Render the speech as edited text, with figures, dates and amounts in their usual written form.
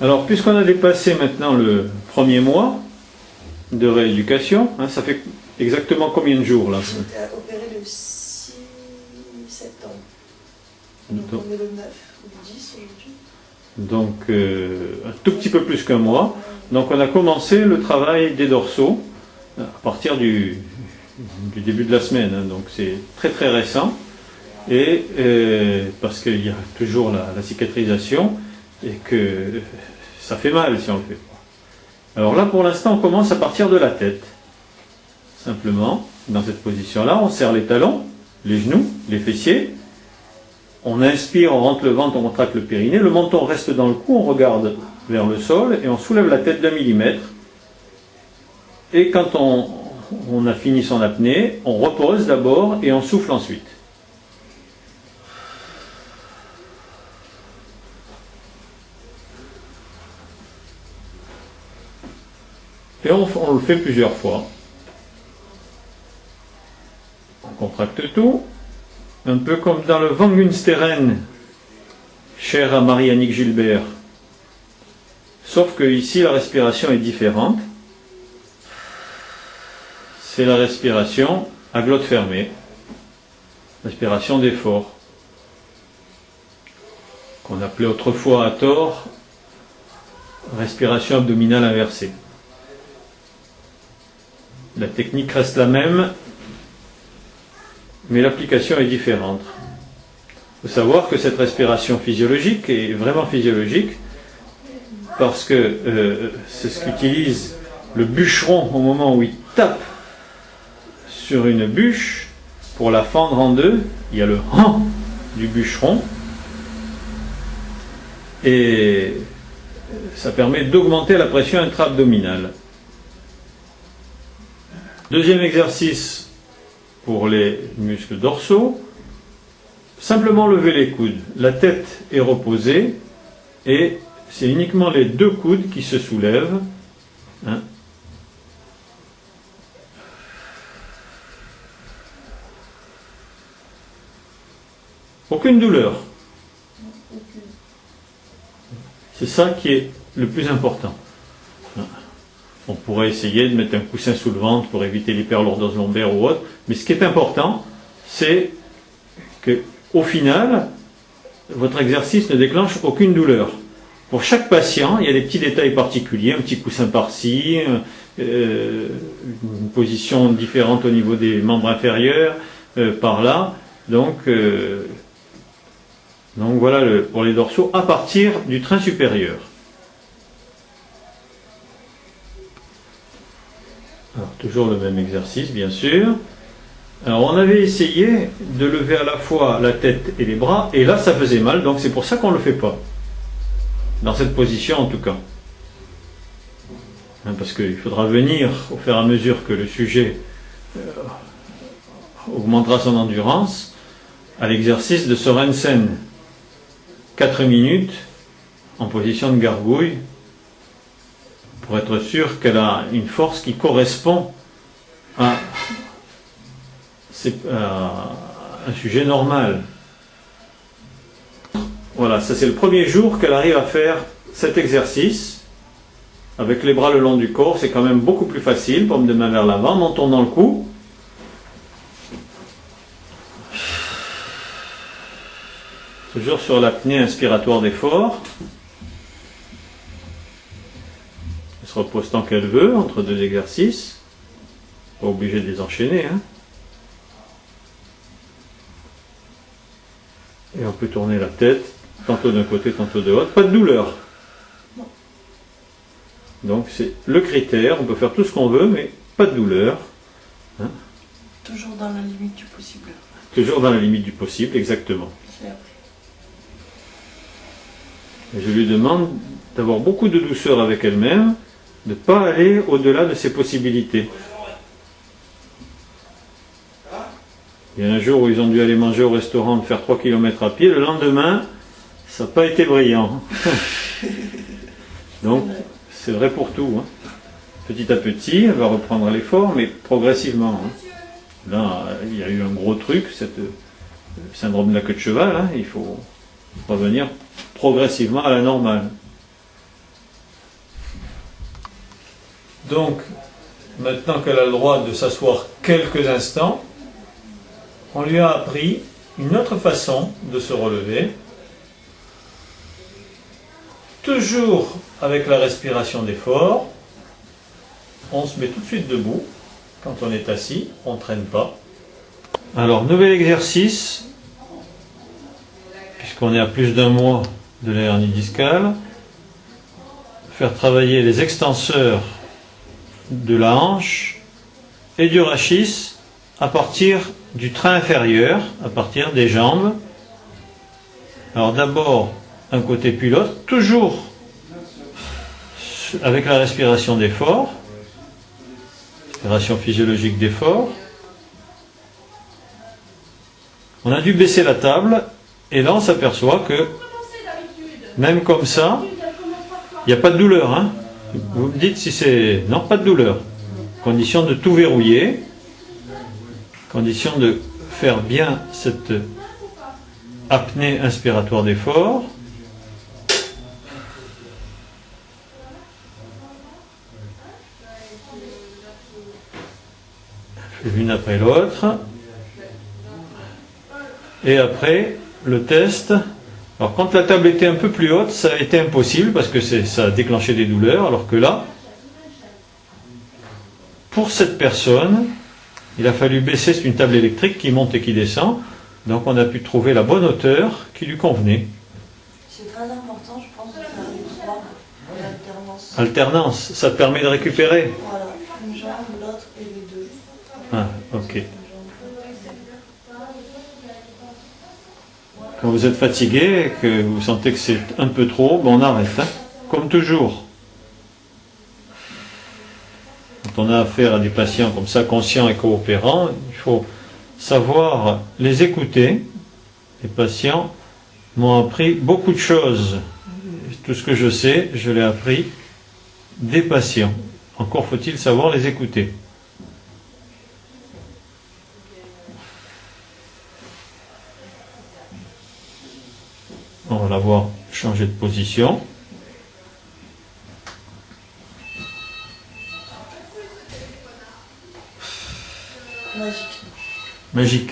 Alors, puisqu'on a dépassé maintenant le premier mois de rééducation, hein, ça fait exactement combien de jours là? J'étais opéré le 6 septembre. Donc on est le 9 ou le 10 aujourd'hui. Donc, un tout petit peu plus qu'un mois. Donc, on a commencé le travail des dorsaux à partir du début de la semaine. Hein. Donc, c'est très très récent. Et parce qu'il y a toujours la cicatrisation et que ça fait mal si on le fait pas. Alors là, pour l'instant, on commence à partir de la tête. Simplement, dans cette position-là, on serre les talons, les genoux, les fessiers. On inspire, on rentre le ventre, on contracte le périnée. Le menton reste dans le cou, on regarde vers le sol et on soulève la tête d'1 millimètre. Et quand on a fini son apnée, on repose d'abord et on souffle ensuite. Et on le fait plusieurs fois. On contracte tout. Un peu comme dans le Wangunsteren, cher à Marie-Annick Gilbert. Sauf que ici, la respiration est différente. C'est la respiration à glotte fermée. Respiration d'effort. Qu'on appelait autrefois à tort respiration abdominale inversée. La technique reste la même, mais l'application est différente. Il faut savoir que cette respiration physiologique est vraiment physiologique parce que c'est ce qu'utilise le bûcheron au moment où il tape sur une bûche pour la fendre en deux. Il y a le « han » du bûcheron et ça permet d'augmenter la pression intra-abdominale. Deuxième exercice pour les muscles dorsaux, simplement lever les coudes. La tête est reposée et c'est uniquement les deux coudes qui se soulèvent. Hein. Aucune douleur. C'est ça qui est le plus important. On pourrait essayer de mettre un coussin sous le ventre pour éviter l'hyperlordose lombaire ou autre, mais ce qui est important, c'est qu'au final, votre exercice ne déclenche aucune douleur. Pour chaque patient, il y a des petits détails particuliers, un petit coussin par-ci, une position différente au niveau des membres inférieurs, par là. Donc voilà pour les dorsaux à partir du train supérieur. Alors, toujours le même exercice, bien sûr. Alors, on avait essayé de lever à la fois la tête et les bras, et là, ça faisait mal, donc c'est pour ça qu'on ne le fait pas. Dans cette position, en tout cas. Parce qu'il faudra venir, au fur et à mesure que le sujet augmentera son endurance, à l'exercice de Sorensen. 4 minutes, en position de gargouille, pour être sûr qu'elle a une force qui correspond à un sujet normal. Voilà, ça c'est le premier jour qu'elle arrive à faire cet exercice avec les bras le long du corps. C'est quand même beaucoup plus facile, paume de main vers l'avant, menton dans le cou. Toujours sur l'apnée inspiratoire d'effort. Elle se repose tant qu'elle veut entre deux exercices. Pas obligé de les enchaîner. Hein. Et on peut tourner la tête, tantôt d'un côté, tantôt de l'autre. Pas de douleur. Donc c'est le critère. On peut faire tout ce qu'on veut, mais pas de douleur. Hein. Toujours dans la limite du possible. Toujours dans la limite du possible, exactement. Et je lui demande d'avoir beaucoup de douceur avec elle-même, de ne pas aller au-delà de ses possibilités. Il y a un jour où ils ont dû aller manger au restaurant, de faire 3 km à pied, le lendemain, ça n'a pas été brillant. Donc, c'est vrai pour tout. Hein. Petit à petit, elle va reprendre l'effort, mais progressivement. Hein. Là, il y a eu un gros truc, le syndrome de la queue de cheval, hein, il faut revenir progressivement à la normale. Donc, maintenant qu'elle a le droit de s'asseoir quelques instants, on lui a appris une autre façon de se relever, toujours avec la respiration d'effort. On se met tout de suite debout. Quand on est assis, on ne traîne pas. Alors, nouvel exercice, puisqu'on est à plus d'un mois de la hernie discale, faire travailler les extenseurs de la hanche et du rachis à partir du train inférieur, à partir des jambes. Alors d'abord un côté puis l'autre, toujours avec la respiration d'effort, respiration physiologique d'effort. On a dû baisser la table et là on s'aperçoit que même comme ça, il n'y a pas de douleur. Hein. Vous me dites si c'est... Non, pas de douleur. Condition de tout verrouiller. Condition de faire bien cette apnée inspiratoire d'effort. L'une après l'autre. Et après, le test. Alors quand la table était un peu plus haute, ça a été impossible parce que ça a déclenché des douleurs, alors que là, pour cette personne, il a fallu baisser, c'est une table électrique qui monte et qui descend, donc on a pu trouver la bonne hauteur qui lui convenait. C'est très important, je pense, de faire les trois en alternance. Alternance, ça te permet de récupérer. Voilà, une jambe, l'autre et les deux. Ah, ok. Quand vous êtes fatigué et que vous sentez que c'est un peu trop, ben on arrête, hein, comme toujours. Quand on a affaire à des patients comme ça, conscients et coopérants, il faut savoir les écouter. Les patients m'ont appris beaucoup de choses. Tout ce que je sais, je l'ai appris des patients. Encore faut-il savoir les écouter. On va la voir changer de position. Magique. Magique.